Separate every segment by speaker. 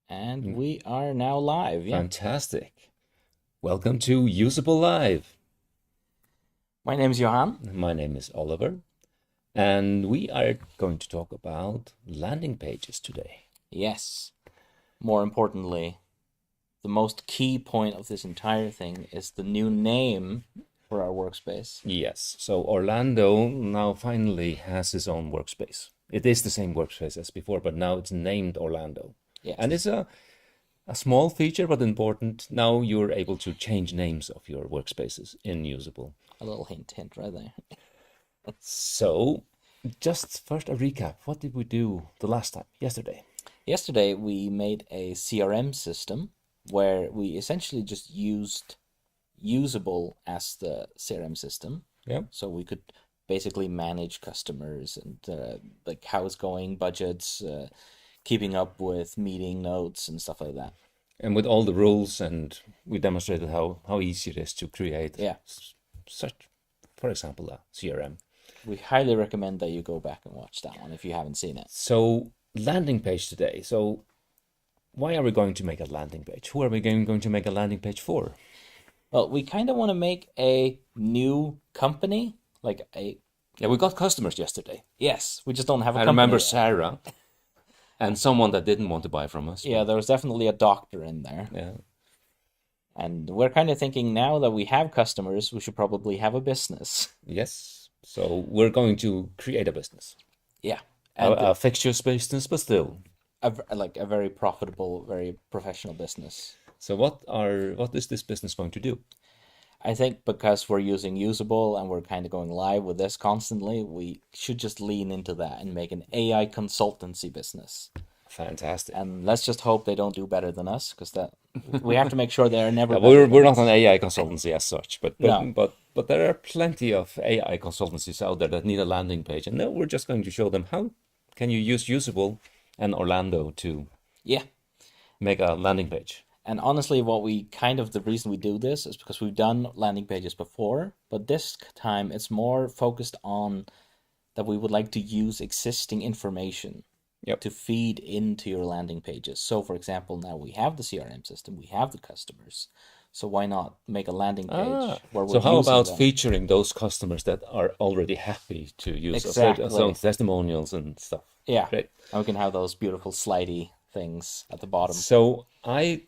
Speaker 1: And we are now live. Yeah.
Speaker 2: Fantastic. Welcome to Usable Live.
Speaker 1: My name's Johan.
Speaker 2: My name is Oliver, and we are going to talk about landing pages today.
Speaker 1: Yes. More importantly, the most key point of this entire thing is the new name for our workspace.
Speaker 2: Yes, so Orlando now finally has his own workspace. It is the same workspace as before, but now it's named Orlando.
Speaker 1: Yes.
Speaker 2: And it's a small feature, but important. Now you're able to change names of your workspaces in Usable.
Speaker 1: A little hint right there.
Speaker 2: So, just first a recap. What did we do the last time, yesterday?
Speaker 1: Yesterday, we made a CRM system where we essentially just used Usable as the CRM system.
Speaker 2: Yeah.
Speaker 1: So we could basically manage customers and like how it's going, budgets, keeping up with meeting notes and stuff like that.
Speaker 2: And with all the rules, and we demonstrated how easy it is to create
Speaker 1: Yeah.
Speaker 2: such, for example, a CRM.
Speaker 1: We highly recommend that you go back and watch that one if you haven't seen it.
Speaker 2: So, landing page today. So, why are we going to make a landing page? Who are we going to make a landing page for?
Speaker 1: Well, we kind of want to make a new company, like a...
Speaker 2: Yeah, we got customers yesterday.
Speaker 1: Yes, we just don't have a
Speaker 2: I
Speaker 1: company
Speaker 2: remember
Speaker 1: yet.
Speaker 2: Sarah and someone that didn't want to buy from us.
Speaker 1: Yeah, there was definitely a doctor in there.
Speaker 2: Yeah.
Speaker 1: And we're kind of thinking now that we have customers, we should probably have a business.
Speaker 2: Yes. So, we're going to create a business.
Speaker 1: Yeah.
Speaker 2: A,
Speaker 1: And
Speaker 2: a fixtures business, but still.
Speaker 1: like a very profitable, very professional business.
Speaker 2: So, what is this business going to do?
Speaker 1: I think because we're using Usable and we're kind of going live with this constantly, we should just lean into that and make an AI consultancy business.
Speaker 2: Fantastic.
Speaker 1: And let's just hope they don't do better than us, because that we have to make sure they're never
Speaker 2: Yeah,
Speaker 1: better
Speaker 2: we're
Speaker 1: than
Speaker 2: not
Speaker 1: us.
Speaker 2: an AI consultancy as such, but
Speaker 1: No.
Speaker 2: but there are plenty of AI consultancies out there that need a landing page, and now we're just going to show them how can you use Usable and Orlando to
Speaker 1: Yeah.
Speaker 2: make a landing page.
Speaker 1: And honestly, the reason we do this is because we've done landing pages before, but this time it's more focused on that we would like to use existing information
Speaker 2: Yep.
Speaker 1: to feed into your landing pages. So, for example, now we have the CRM system, we have the customers. So why not make a landing page where we're
Speaker 2: So how
Speaker 1: using
Speaker 2: about
Speaker 1: them?
Speaker 2: featuring those customers that are already happy to use
Speaker 1: Exactly.
Speaker 2: some testimonials and stuff?
Speaker 1: Yeah,
Speaker 2: Great.
Speaker 1: and we can have those beautiful slidey things at the bottom.
Speaker 2: So I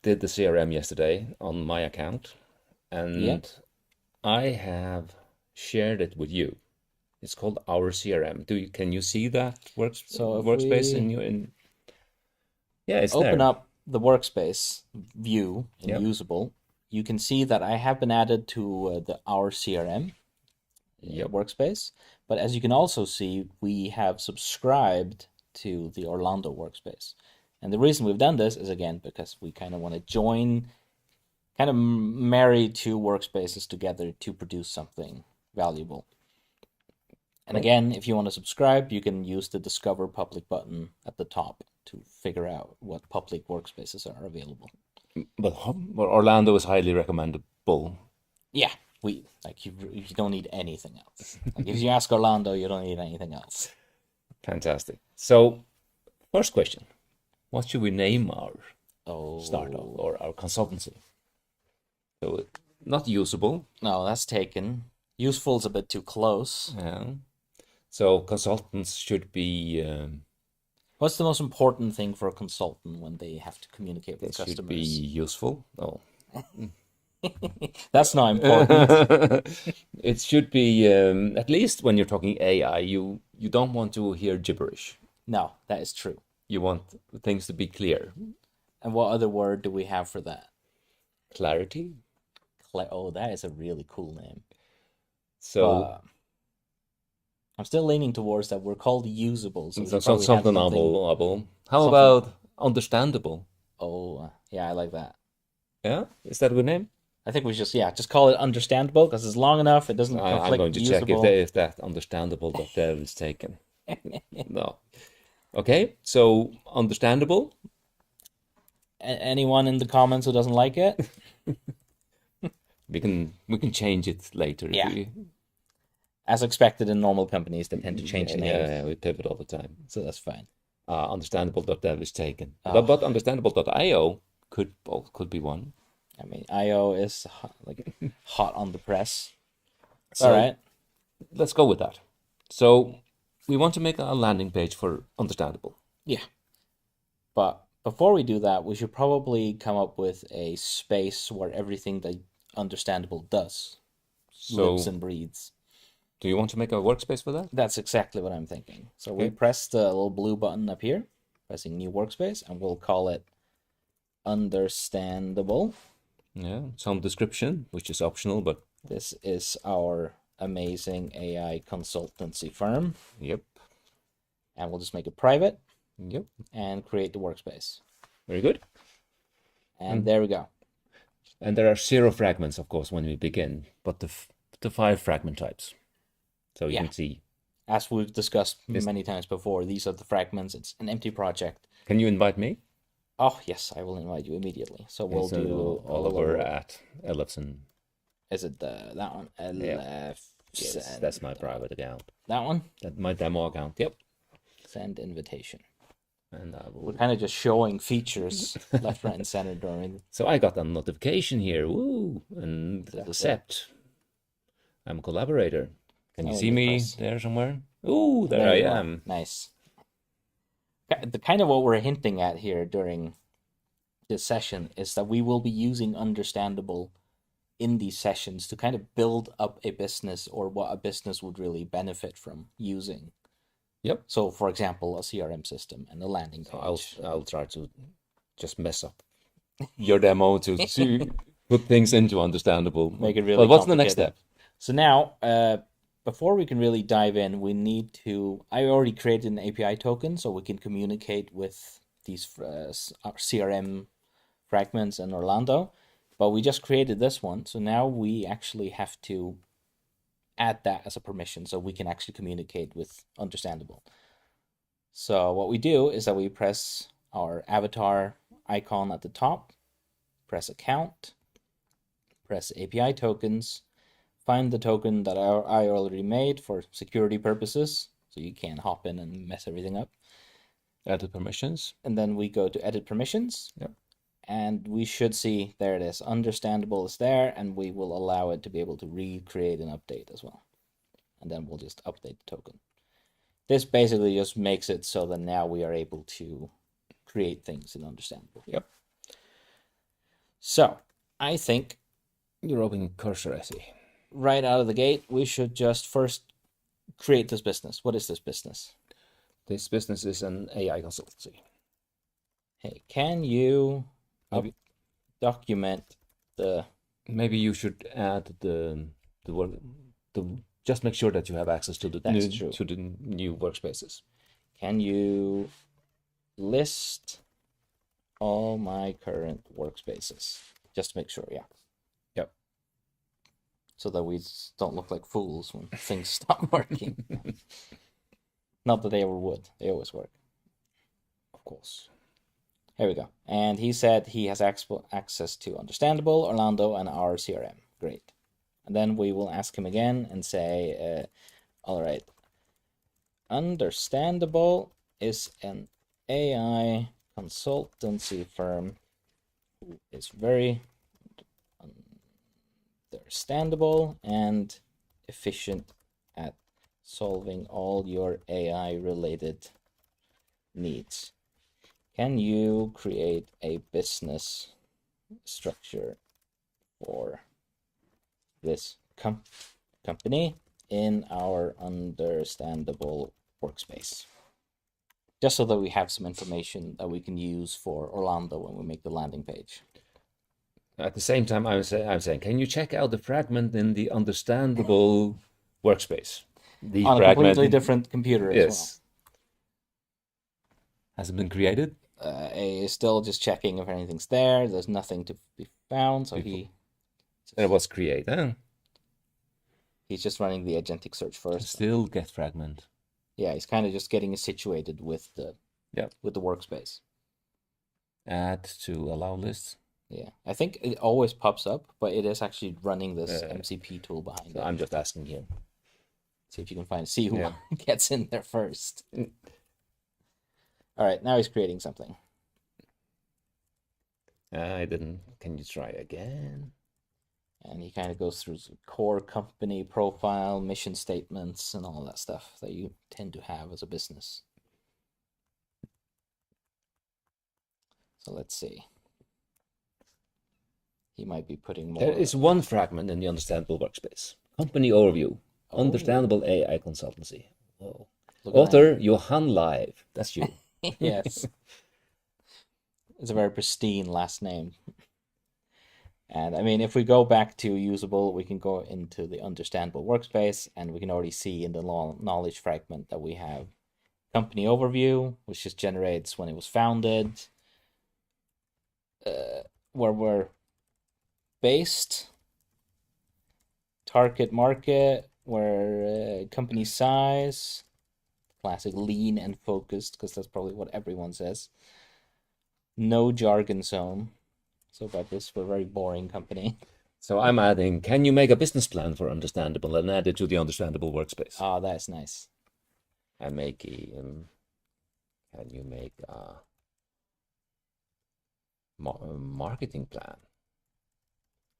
Speaker 2: did the CRM yesterday on my account, and
Speaker 1: Yeah.
Speaker 2: I have shared it with you. It's called Our CRM. Can you see that
Speaker 1: So if
Speaker 2: workspace
Speaker 1: we
Speaker 2: in you in? Yeah, it's
Speaker 1: open
Speaker 2: there.
Speaker 1: up the workspace view in
Speaker 2: Yep.
Speaker 1: Usable, you can see that I have been added to the Our CRM
Speaker 2: Yep.
Speaker 1: workspace. But as you can also see, we have subscribed to the Orlando workspace. And the reason we've done this is, again, because we kind of want to kind of marry two workspaces together to produce something valuable. And again, if you want to subscribe, you can use the Discover Public button at the top to figure out what public workspaces are available.
Speaker 2: But Orlando is highly recommendable.
Speaker 1: Yeah, you don't need anything else. Like if you ask Orlando, you don't need anything else.
Speaker 2: Fantastic. So, first question: what should we name our
Speaker 1: Oh,
Speaker 2: startup or our consultancy? So, not Usable.
Speaker 1: no, that's taken. Useful's a bit too close.
Speaker 2: Yeah. So consultants should be
Speaker 1: What's the most important thing for a consultant when they have to communicate with
Speaker 2: should be
Speaker 1: customers?
Speaker 2: useful. Oh,
Speaker 1: That's not important.
Speaker 2: it should be at least when you're talking AI, you don't want to hear gibberish.
Speaker 1: No, that is true.
Speaker 2: You want things to be clear.
Speaker 1: And what other word do we have for that?
Speaker 2: Clarity.
Speaker 1: Oh, that is a really cool name.
Speaker 2: So
Speaker 1: I'm still leaning towards that. We're called Usable, so we should
Speaker 2: so
Speaker 1: probably have
Speaker 2: something
Speaker 1: something.
Speaker 2: novel. How
Speaker 1: something-
Speaker 2: about understandable?
Speaker 1: Oh, yeah, I like that.
Speaker 2: Yeah, is that a good name?
Speaker 1: I think we just call it understandable because it's long enough. It doesn't
Speaker 2: I'm
Speaker 1: conflict
Speaker 2: going to
Speaker 1: with
Speaker 2: check
Speaker 1: usable.
Speaker 2: if that understandable that there is taken. No. Okay, so understandable.
Speaker 1: Anyone in the comments who doesn't like it?
Speaker 2: We can change it later. if
Speaker 1: Yeah. As expected in normal companies, they tend to change the names,
Speaker 2: Yeah, we pivot all the time.
Speaker 1: so that's fine.
Speaker 2: understandable.dev is taken.
Speaker 1: Oh.
Speaker 2: But understandable.io could be one.
Speaker 1: I mean, IO is hot on the press.
Speaker 2: So
Speaker 1: All right.
Speaker 2: let's go with that. So we want to make a landing page for Understandable.
Speaker 1: Yeah. But before we do that, we should probably come up with a space where everything that Understandable does lives
Speaker 2: So
Speaker 1: and breathes.
Speaker 2: do you want to make a workspace for that?
Speaker 1: That's exactly what I'm thinking. So we
Speaker 2: Okay.
Speaker 1: press the little blue button up here, pressing new workspace, and we'll call it Understandable.
Speaker 2: Yeah, some description, which is optional, but
Speaker 1: This is our amazing AI consultancy firm.
Speaker 2: yep.
Speaker 1: And we'll just make it private
Speaker 2: Yep.
Speaker 1: and create the workspace.
Speaker 2: Very good.
Speaker 1: And there we go.
Speaker 2: And there are 0 fragments, of course, when we begin, but the 5 fragment types. So you can see.
Speaker 1: As we've discussed many times before, these are the fragments. It's an empty project.
Speaker 2: Can you invite me?
Speaker 1: Oh, yes, I will invite you immediately. So we'll do
Speaker 2: Oliver at Ellefson.
Speaker 1: Is it that one?
Speaker 2: Yes, that's my private account.
Speaker 1: That one?
Speaker 2: That's my demo account. Yep.
Speaker 1: Send invitation.
Speaker 2: And I will.
Speaker 1: We're kind of just showing features left, right, and center during.
Speaker 2: So I got a notification here. Woo! And accept. I'm a collaborator. Can you see me there somewhere? Ooh, there I am.
Speaker 1: Nice. The kind of what we're hinting at here during this session is that we will be using Understandable in these sessions to kind of build up a business or what a business would really benefit from using.
Speaker 2: Yep.
Speaker 1: So, for example, a CRM system and a landing page.
Speaker 2: I'll try to just mess up your demo to put things into Understandable.
Speaker 1: Make it really
Speaker 2: But what's the next step?
Speaker 1: So now, before we can really dive in, we need to. I already created an API token so we can communicate with these CRM fragments in Orlando, but we just created this one. So now we actually have to add that as a permission so we can actually communicate with Understandable. So what we do is that we press our avatar icon at the top, press account, press API tokens, find the token that I already made for security purposes, so you can't hop in and mess everything up.
Speaker 2: Edit permissions.
Speaker 1: And then we go to edit permissions.
Speaker 2: Yep.
Speaker 1: And we should see, there it is, Understandable is there, and we will allow it to be able to recreate and update as well. And then we'll just update the token. This basically just makes it so that now we are able to create things in Understandable.
Speaker 2: Yep.
Speaker 1: So, I think
Speaker 2: you're opening cursor SE.
Speaker 1: Right out of the gate, we should just first create this business. What is this business?
Speaker 2: This business is an AI consultancy.
Speaker 1: Hey, can you document the...
Speaker 2: Maybe you should add the just make sure that you have access to the new workspaces.
Speaker 1: Can you list all my current workspaces? Just to make sure, yeah.
Speaker 2: Yep.
Speaker 1: So that we don't look like fools when things stop working. Not that they ever would. They always work.
Speaker 2: Of course.
Speaker 1: Here we go. And he said he has access to Understandable, Orlando, and our CRM. Great. And then we will ask him again and say, all right, Understandable is an AI consultancy firm who is very understandable and efficient at solving all your AI-related needs. Can you create a business structure for this company in our Understandable workspace? Just so that we have some information that we can use for Orlando when we make the landing page.
Speaker 2: At the same time, I'm saying, can you check out the fragment in the Understandable workspace? The
Speaker 1: on a completely different computer as well.
Speaker 2: Has it been created?
Speaker 1: Is still just checking if anything's there. There's nothing to be found, so
Speaker 2: It was create, huh?
Speaker 1: He's just running the agentic search first.
Speaker 2: Still get fragment.
Speaker 1: Yeah, he's kind of just getting it situated with the workspace.
Speaker 2: Add to allow list.
Speaker 1: Yeah, I think it always pops up, but it is actually running this MCP tool behind it.
Speaker 2: I'm just asking you.
Speaker 1: See if you can see who gets in there first. All right, now he's creating something.
Speaker 2: I didn't. Can you try again?
Speaker 1: And he kind of goes through core company profile, mission statements, and all that stuff that you tend to have as a business. So let's see. He might be putting more.
Speaker 2: There is one fragment in the Understandable Workspace. Company overview.
Speaker 1: Oh.
Speaker 2: Understandable AI consultancy. Whoa.
Speaker 1: Look at
Speaker 2: Author Johan Live. That's you.
Speaker 1: Yes. It's a very pristine last name. And I mean, if we go back to usable, we can go into the Understandable Workspace, and we can already see in the knowledge fragment that we have company overview, which just generates when it was founded, where we're based, target market, where company size, classic lean and focused, because that's probably what everyone says. No jargon zone. So about this, we're a very boring company.
Speaker 2: So I'm adding, can you make a business plan for Understandable and add it to the Understandable Workspace?
Speaker 1: Oh, that's nice.
Speaker 2: I make a, can you make a marketing plan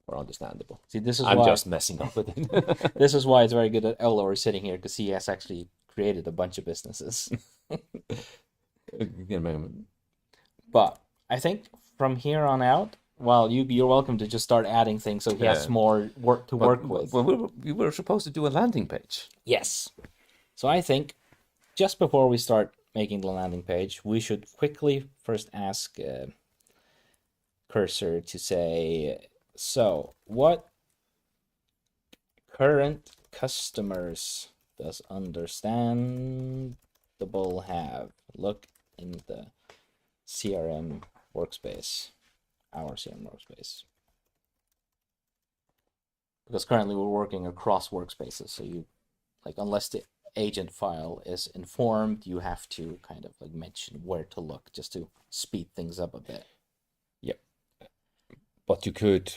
Speaker 2: for Understandable?
Speaker 1: See, this is
Speaker 2: I'm
Speaker 1: why
Speaker 2: just messing up with it.
Speaker 1: this is why it's very good that Elor is sitting here, because he has actually created a bunch of businesses. But I think from here on out, well, you're welcome to just start adding things so he has more work to work with.
Speaker 2: Well, we were supposed to do a landing page.
Speaker 1: Yes. So I think just before we start making the landing page, we should quickly first ask Cursor to say, so what current customers does Understandable have? Look in the CRM workspace, our CRM workspace. Because currently we're working across workspaces, so you, like, unless the agent file is informed, you have to kind of like mention where to look just to speed things up a bit.
Speaker 2: Yep. But you could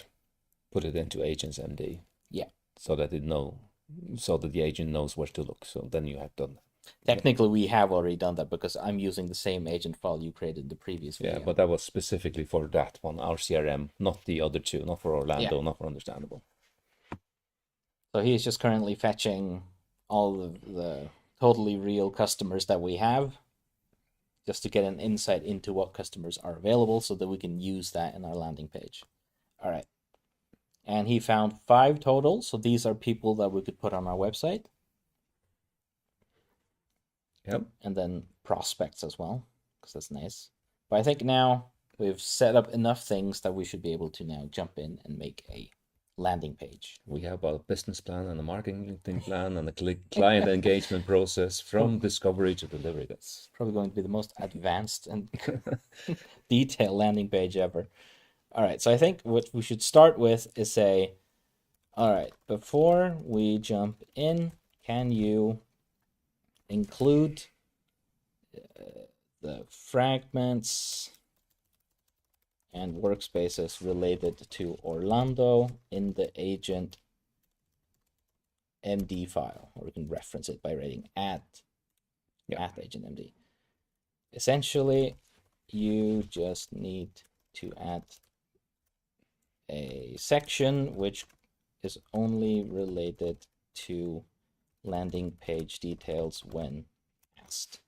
Speaker 2: put it into agents MD.
Speaker 1: Yeah.
Speaker 2: So that the agent knows where to look. So then you have done that.
Speaker 1: Technically, we have already done that because I'm using the same agent file you created in the previous video.
Speaker 2: Yeah, but that was specifically for that one, our CRM, not the other two, not for Orlando, not for Understandable.
Speaker 1: So he's just currently fetching all of the totally real customers that we have, just to get an insight into what customers are available so that we can use that in our landing page. All right. And he found 5 total. So these are people that we could put on our website.
Speaker 2: Yep.
Speaker 1: And then prospects as well, because that's nice. But I think now we've set up enough things that we should be able to now jump in and make a landing page.
Speaker 2: We have a business plan and a marketing plan and a client engagement process from discovery to delivery. That's
Speaker 1: probably going to be the most advanced and detailed landing page ever. All right, so I think what we should start with is say, all right, before we jump in, can you include the fragments and workspaces related to Orlando in the agent MD file, or we can reference it by writing at agent MD. Essentially, you just need to add a section which is only related to landing page details when asked.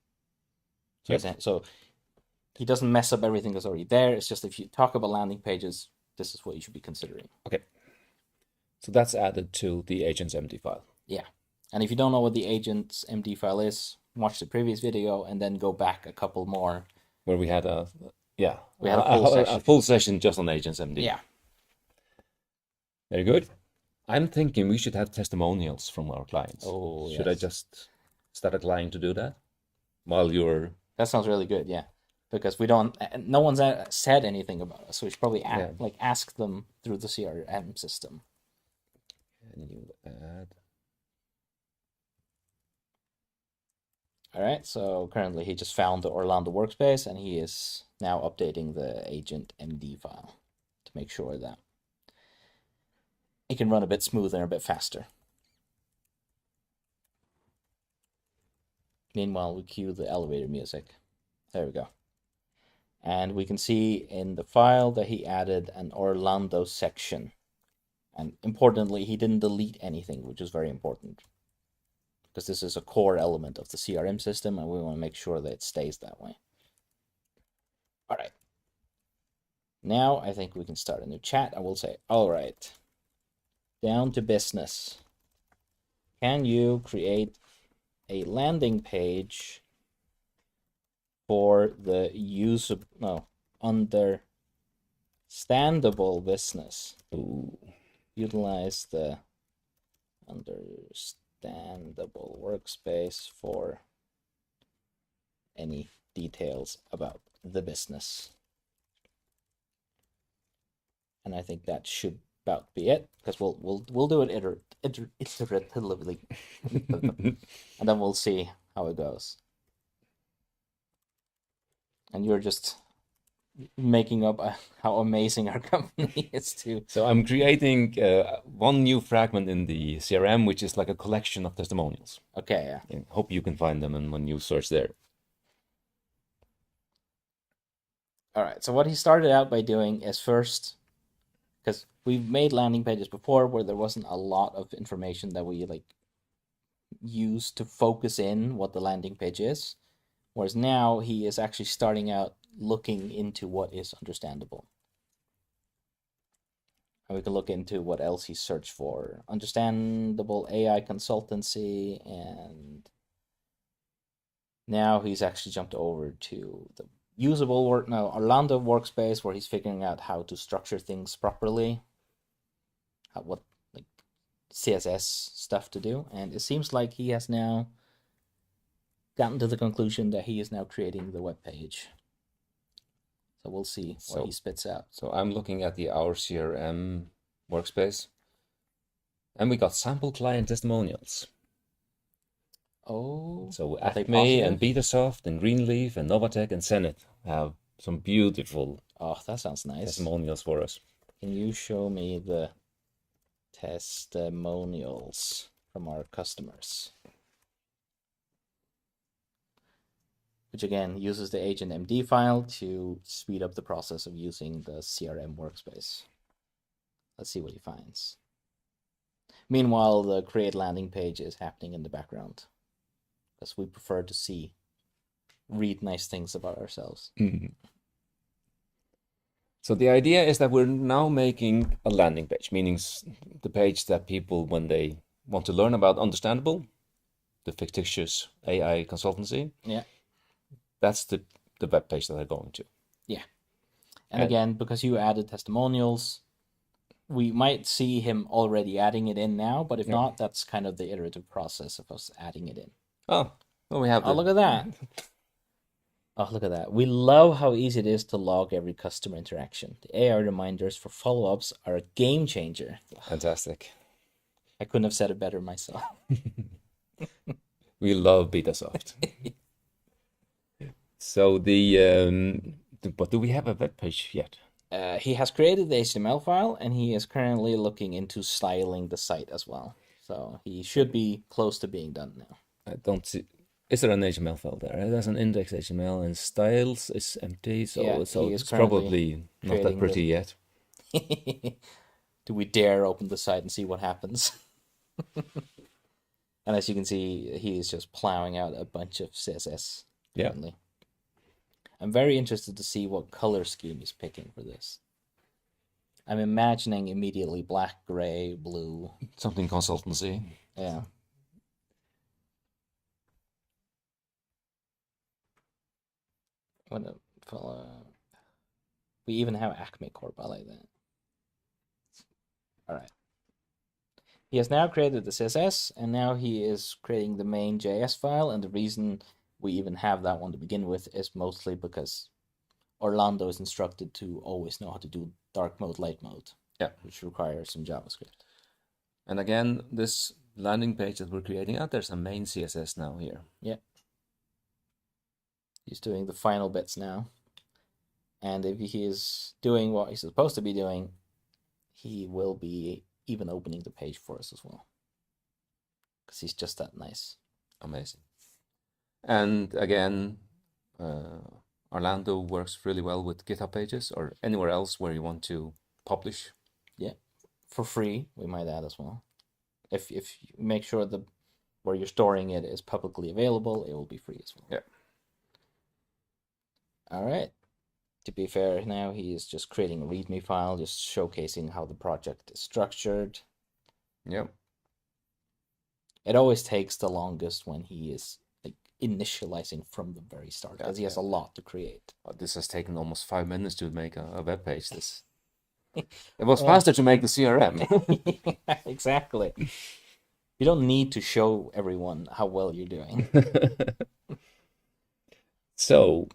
Speaker 1: So he doesn't mess up everything that's already there. It's just if you talk about landing pages, this is what you should be considering.
Speaker 2: Okay. So that's added to the agent's MD file.
Speaker 1: Yeah. And if you don't know what the agent's MD file is, watch the previous video and then go back a couple more.
Speaker 2: Where we had a
Speaker 1: full
Speaker 2: session just on agents MD.
Speaker 1: Yeah.
Speaker 2: Very good. I'm thinking we should have testimonials from our clients.
Speaker 1: Oh,
Speaker 2: should I just start a client to do that while you're...
Speaker 1: That sounds really good, yeah. Because no one's said anything about us, so we should probably ask them through the CRM system.
Speaker 2: Can you add?
Speaker 1: All right, so currently he just found the Orlando workspace and he is now updating the agent MD file to make sure that it can run a bit smoother and a bit faster. Meanwhile, we cue the elevator music. There we go. And we can see in the file that he added an Orlando section. And importantly, he didn't delete anything, which is very important, because this is a core element of the CRM system, and we want to make sure that it stays that way. All right. Now I think we can start a new chat. I will say, all right, down to business. Can you create a landing page for the understandable business?
Speaker 2: Ooh.
Speaker 1: Utilize the understandable workspace for any details about the business. And I think that should about be it, because we'll do it iteratively, and then we'll see how it goes. And you're just making up how amazing our company is too.
Speaker 2: So I'm creating one new fragment in the CRM, which is like a collection of testimonials.
Speaker 1: Okay, yeah.
Speaker 2: I hope you can find them when you search there.
Speaker 1: All right, so what he started out by doing is first, because we've made landing pages before where there wasn't a lot of information that we use to focus in what the landing page is, whereas now he is actually starting out looking into what is understandable. And we can look into what else he searched for. Understandable AI consultancy, and now he's actually jumped over to the Orlando Workspace, where he's figuring out how to structure things properly, what CSS stuff to do, and it seems like he has now gotten to the conclusion that he is now creating the web page. So we'll see what he spits out.
Speaker 2: So I'm looking at our CRM workspace, and we got sample client testimonials.
Speaker 1: Oh,
Speaker 2: so Acme and Betasoft and Greenleaf and Novatech and Zenith have some beautiful
Speaker 1: that sounds nice
Speaker 2: testimonials for us.
Speaker 1: Can you show me the testimonials from our customers? Which again uses the agent MD file to speed up the process of using the CRM workspace. Let's see what he finds. Meanwhile, the create landing page is happening in the background, because we prefer to read nice things about ourselves.
Speaker 2: Mm-hmm. So the idea is that we're now making a landing page, meaning the page that people, when they want to learn about Understandable, the fictitious AI consultancy, that's the web page that they're going to.
Speaker 1: Yeah. And again, because you added testimonials, we might see him already adding it in now, but if not, that's kind of the iterative process of us adding it in.
Speaker 2: Oh, well, we have.
Speaker 1: Oh, look at that. Oh, look at that. We love how easy it is to log every customer interaction. The AI reminders for follow-ups are a game changer.
Speaker 2: Fantastic.
Speaker 1: I couldn't have said it better myself.
Speaker 2: We love Betasoft. So but do we have a web page yet?
Speaker 1: He has created the HTML file, and he is currently looking into styling the site as well. So he should be close to being done now.
Speaker 2: I don't see. Is there an HTML file there? There's an index HTML, and styles is empty, so it's probably not that pretty yet.
Speaker 1: Do we dare open the site and see what happens? And as you can see, he is just plowing out a bunch of CSS currently. Yeah. I'm very interested to see what color scheme he's picking for this. I'm imagining immediately black, gray, blue.
Speaker 2: Something consultancy.
Speaker 1: Yeah. We even have Acme Corp. I like that. All right. He has now created the CSS, and now he is creating the main JS file. And the reason we even have that one to begin with is mostly because Orlando is instructed to always know how to do dark mode, light mode.
Speaker 2: Yeah.
Speaker 1: Which requires some JavaScript.
Speaker 2: And again, this landing page that we're creating out, there's a main CSS now here.
Speaker 1: Yeah. He's doing the final bits now. And if he is doing what he's supposed to be doing, he will be even opening the page for us as well. Because he's just that nice.
Speaker 2: Amazing. And again, Orlando works really well with GitHub pages or anywhere else where you want to publish.
Speaker 1: Yeah, for free, we might add as well. If you make sure the where you're storing it is publicly available, it will be free as well.
Speaker 2: Yeah.
Speaker 1: All right. To be fair, now he is just creating a README file, just showcasing how the project is structured.
Speaker 2: Yep.
Speaker 1: It always takes the longest when he is like initializing from the very start, because he has a lot to create.
Speaker 2: This has taken almost 5 minutes to make a web page. This it was faster to make the CRM.
Speaker 1: Exactly. You don't need to show everyone how well you're doing.
Speaker 2: So,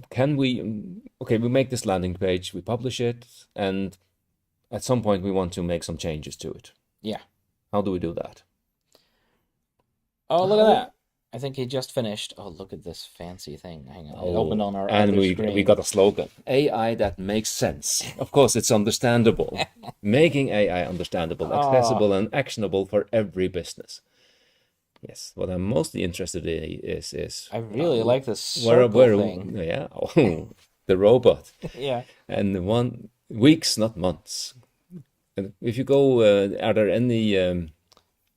Speaker 2: can we, okay, we make this landing page, we publish it, and at some point we want to make some changes to it.
Speaker 1: Yeah.
Speaker 2: How do we do that?
Speaker 1: Oh, look at that. I think he just finished. Oh, look at this fancy thing. Hang on. It opened on our
Speaker 2: and
Speaker 1: other screen.
Speaker 2: we got a slogan. AI that makes sense. Of course, it's understandable. Making AI understandable, accessible, and actionable for every business. Yes, what I'm mostly interested in is
Speaker 1: I really like this circle thing.
Speaker 2: Yeah, the robot.
Speaker 1: Yeah.
Speaker 2: And weeks, not months. And if you go, are there any...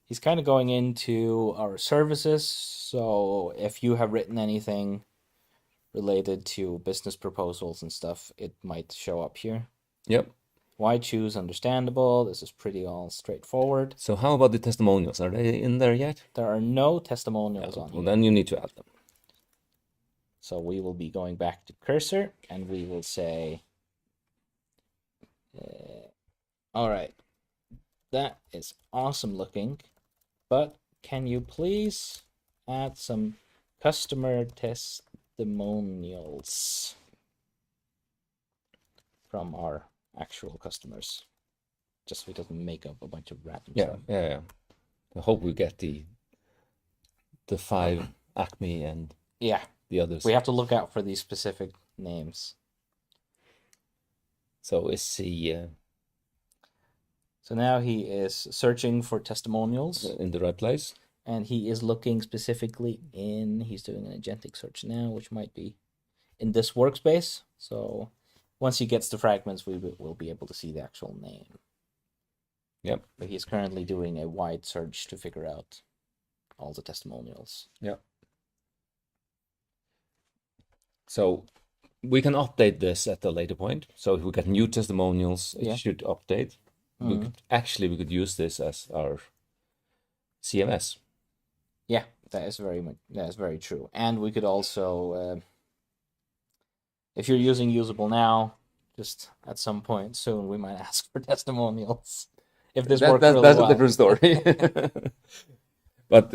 Speaker 1: He's kind of going into our services. So if you have written anything related to business proposals and stuff, it might show up here.
Speaker 2: Yep.
Speaker 1: Why choose understandable? This is pretty all straightforward.
Speaker 2: So how about the testimonials? Are they in there yet?
Speaker 1: There are no testimonials on here.
Speaker 2: Well, then you need to add them.
Speaker 1: So we will be going back to cursor and we will say, all right, that is awesome looking, but can you please add some customer testimonials from our actual customers, just so it doesn't make up a bunch of random stuff.
Speaker 2: Yeah. I hope we get the 5 Acme and the others.
Speaker 1: We have to look out for these specific names.
Speaker 2: So is he...
Speaker 1: So now he is searching for testimonials.
Speaker 2: In the right place.
Speaker 1: And he is looking specifically he's doing an agentic search now, which might be in this workspace. So once he gets the fragments, we will be able to see the actual name.
Speaker 2: Yep.
Speaker 1: But he's currently doing a wide search to figure out all the testimonials.
Speaker 2: Yep. So we can update this at a later point. So if we get new testimonials, it should update. We could use this as our CMS.
Speaker 1: Yeah, that is very true. And we could also, if you're using Usable now, just at some point soon, we might ask for testimonials. If this works really
Speaker 2: that's
Speaker 1: well.
Speaker 2: a different story. But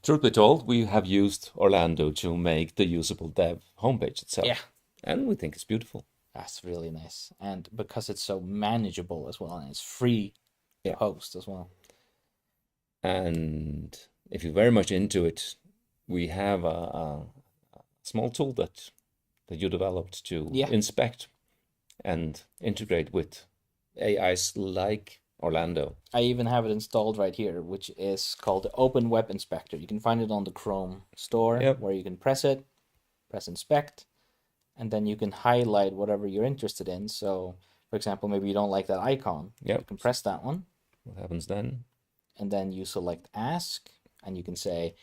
Speaker 2: truth be told, we have used Orlando to make the Usable Dev homepage itself.
Speaker 1: Yeah.
Speaker 2: And we think it's beautiful.
Speaker 1: That's really nice. And because it's so manageable as well, and it's free to host as well.
Speaker 2: And if you're very much into it, we have a small tool that you developed to inspect and integrate with AIs like Orlando.
Speaker 1: I even have it installed right here, which is called the Open Web Inspector. You can find it on the Chrome store, where you can press inspect, and then you can highlight whatever you're interested in. So, for example, maybe you don't like that icon. You can press that one.
Speaker 2: What happens then?
Speaker 1: And then you select ask, and you can say,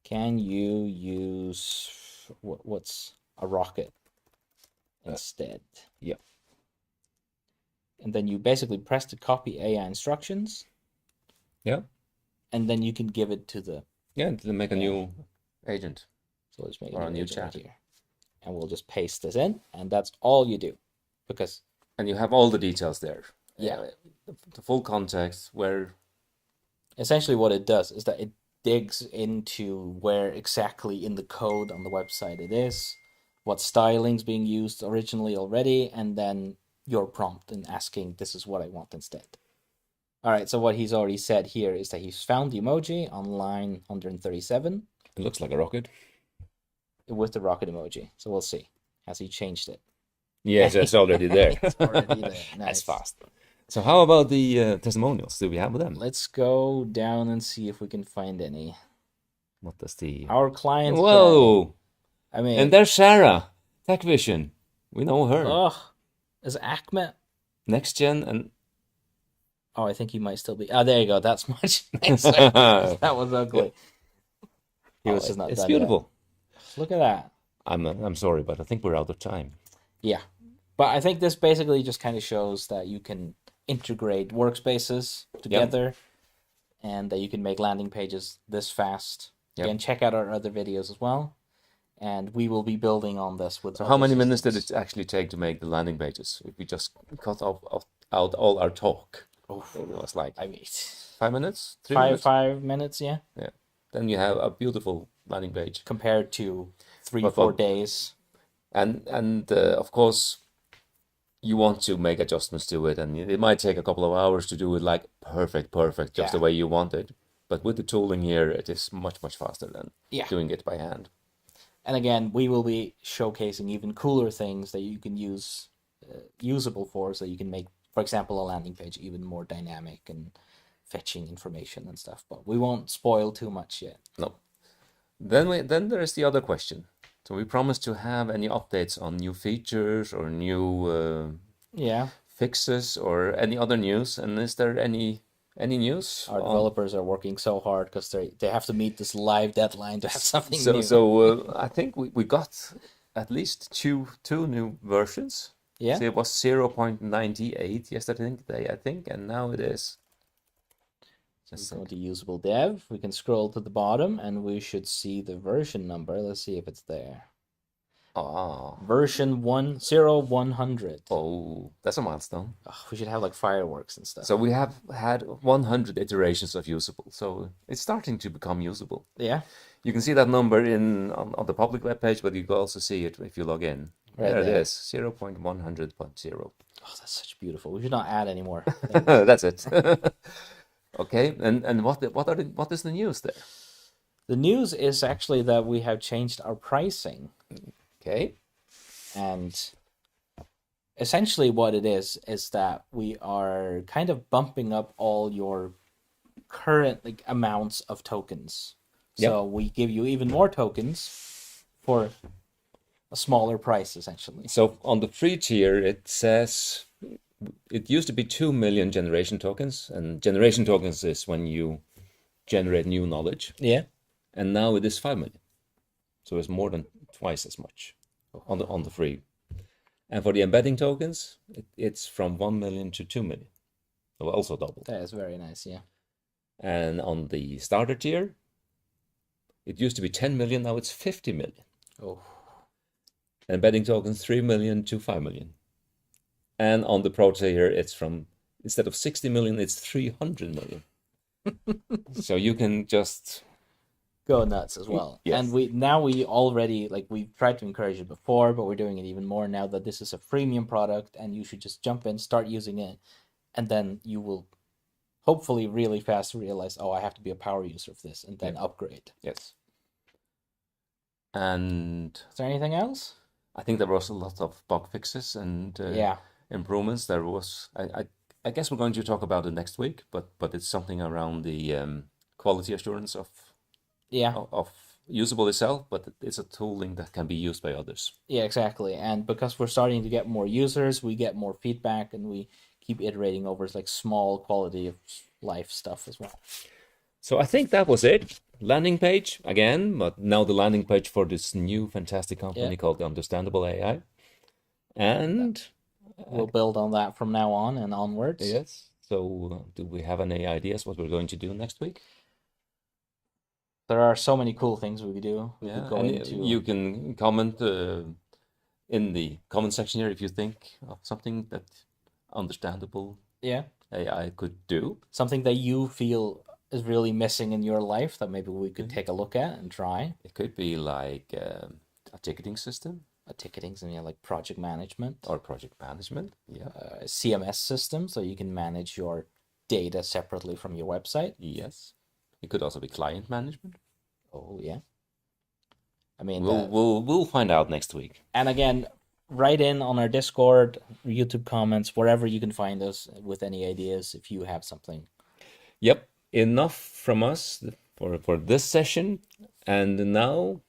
Speaker 1: can you use what's a rocket instead?
Speaker 2: Yeah.
Speaker 1: And then you basically press to copy AI instructions.
Speaker 2: Yeah.
Speaker 1: And then you can give it to the...
Speaker 2: Yeah, to make a new agent.
Speaker 1: So let's make
Speaker 2: a new chat.
Speaker 1: Here. And we'll just paste this in, and that's all you do.
Speaker 2: And you have all the details there.
Speaker 1: Yeah.
Speaker 2: The full context, where...
Speaker 1: Essentially what it does is that it digs into where exactly in the code on the website it is, what styling's being used originally already, and then your prompt and asking, this is what I want instead. All right, so what he's already said here is that he's found the emoji on line 137.
Speaker 2: It looks like a rocket.
Speaker 1: With the rocket emoji. So we'll see. Has he changed it?
Speaker 2: Yes, it's already there.
Speaker 1: It's already there. Nice.
Speaker 2: That's fast. So how about the testimonials? Do we have them?
Speaker 1: Let's go down and see if we can find any.
Speaker 2: What does the...
Speaker 1: Our client...
Speaker 2: Whoa!
Speaker 1: I mean,
Speaker 2: And there's Sarah, Tech Vision. We know her.
Speaker 1: oh, is Ahmed?
Speaker 2: Next Gen and
Speaker 1: Oh, I think he might still be. Oh, there you go. That's much nicer. That was ugly. He was just not
Speaker 2: it's
Speaker 1: done yet.
Speaker 2: beautiful.
Speaker 1: Look at that.
Speaker 2: I'm sorry, but I think we're out of time.
Speaker 1: Yeah. But I think this basically just kind of shows that you can integrate workspaces together and that you can make landing pages this fast. Again, check out our other videos as well. And we will be building on this with.
Speaker 2: So how many minutes did it actually take to make the landing pages? If we just cut out all our talk, it was like, I mean, 5 minutes, 3 minutes,
Speaker 1: 5 minutes, yeah.
Speaker 2: Yeah, then you have a beautiful landing page
Speaker 1: compared to 4 days.
Speaker 2: And of course, you want to make adjustments to it, and it might take a couple of hours to do it like perfect, just the way you want it. But with the tooling here, it is much faster than doing it by hand.
Speaker 1: And again, we will be showcasing even cooler things that you can use, usable for, so you can make, for example, a landing page even more dynamic and fetching information and stuff. But we won't spoil too much yet.
Speaker 2: No. Then there is the other question. So we promised to have any updates on new features or new fixes or any other news. And is there any news?
Speaker 1: Our developers are working so hard because they have to meet this live deadline to have something new.
Speaker 2: So I think we got at least two new versions.
Speaker 1: Yeah.
Speaker 2: So it was 0.98 yesterday, I think, and now it is.
Speaker 1: So we go to usable dev. We can scroll to the bottom, and we should see the version number. Let's see if it's there. Version 100.
Speaker 2: Oh, that's a milestone.
Speaker 1: Oh, we should have like fireworks and stuff.
Speaker 2: So we have had 100 iterations of usable. So it's starting to become usable.
Speaker 1: Yeah.
Speaker 2: You can see that number on the public webpage, but you can also see it if you log in. Right there it is, 0.100.0.
Speaker 1: Oh, that's such beautiful. We should not add anymore.
Speaker 2: That's it. Okay, and what is the news there?
Speaker 1: The news is actually that we have changed our pricing.
Speaker 2: Okay.
Speaker 1: And essentially what it is that we are kind of bumping up all your current amounts of tokens. Yep. So we give you even more tokens for a smaller price, essentially.
Speaker 2: So on the free tier, it says it used to be 2 million generation tokens, and generation tokens is when you generate new knowledge.
Speaker 1: Yeah.
Speaker 2: And now it is 5 million. So it's more than twice as much on the free. And for the embedding tokens, it's from 1 million to 2 million. So also double.
Speaker 1: That is very nice, yeah.
Speaker 2: And on the starter tier, it used to be 10 million, now it's 50 million.
Speaker 1: Oh.
Speaker 2: Embedding tokens 3 million to 5 million. And on the pro tier, it's from, instead of 60 million, it's 300 million. So you can just
Speaker 1: go nuts as well. Yes. And we already, we've tried to encourage it before, but we're doing it even more now that this is a freemium product, and you should just jump in, start using it, and then you will hopefully really fast realize, oh, I have to be a power user of this, and then upgrade.
Speaker 2: Yes. And
Speaker 1: is there anything else?
Speaker 2: I think there was a lot of bug fixes and improvements. There was, I guess we're going to talk about it next week, but it's something around the quality assurance of usable itself, but it's a tooling that can be used by others.
Speaker 1: Yeah, exactly. And because we're starting to get more users, we get more feedback, and we keep iterating over small quality of life stuff as well.
Speaker 2: So I think that was it. Landing page again, but now the landing page for this new fantastic company called Understandable AI. And
Speaker 1: we'll build on that from now on and onwards.
Speaker 2: Yes. So do we have any ideas what we're going to do next week?
Speaker 1: There are so many cool things we could do.
Speaker 2: You can comment in the comment section here if you think of something that Understandable AI could do.
Speaker 1: Something that you feel is really missing in your life that maybe we could take a look at and try.
Speaker 2: It could be like a ticketing system.
Speaker 1: A ticketing system, like project management.
Speaker 2: Or project management,
Speaker 1: CMS system, so you can manage your data separately from your website.
Speaker 2: Yes. It could also be client management.
Speaker 1: Oh, yeah. I mean,
Speaker 2: we'll find out next week.
Speaker 1: And again, write in on our Discord, YouTube comments, wherever you can find us with any ideas if you have something.
Speaker 2: Yep. Enough from us for this session. And now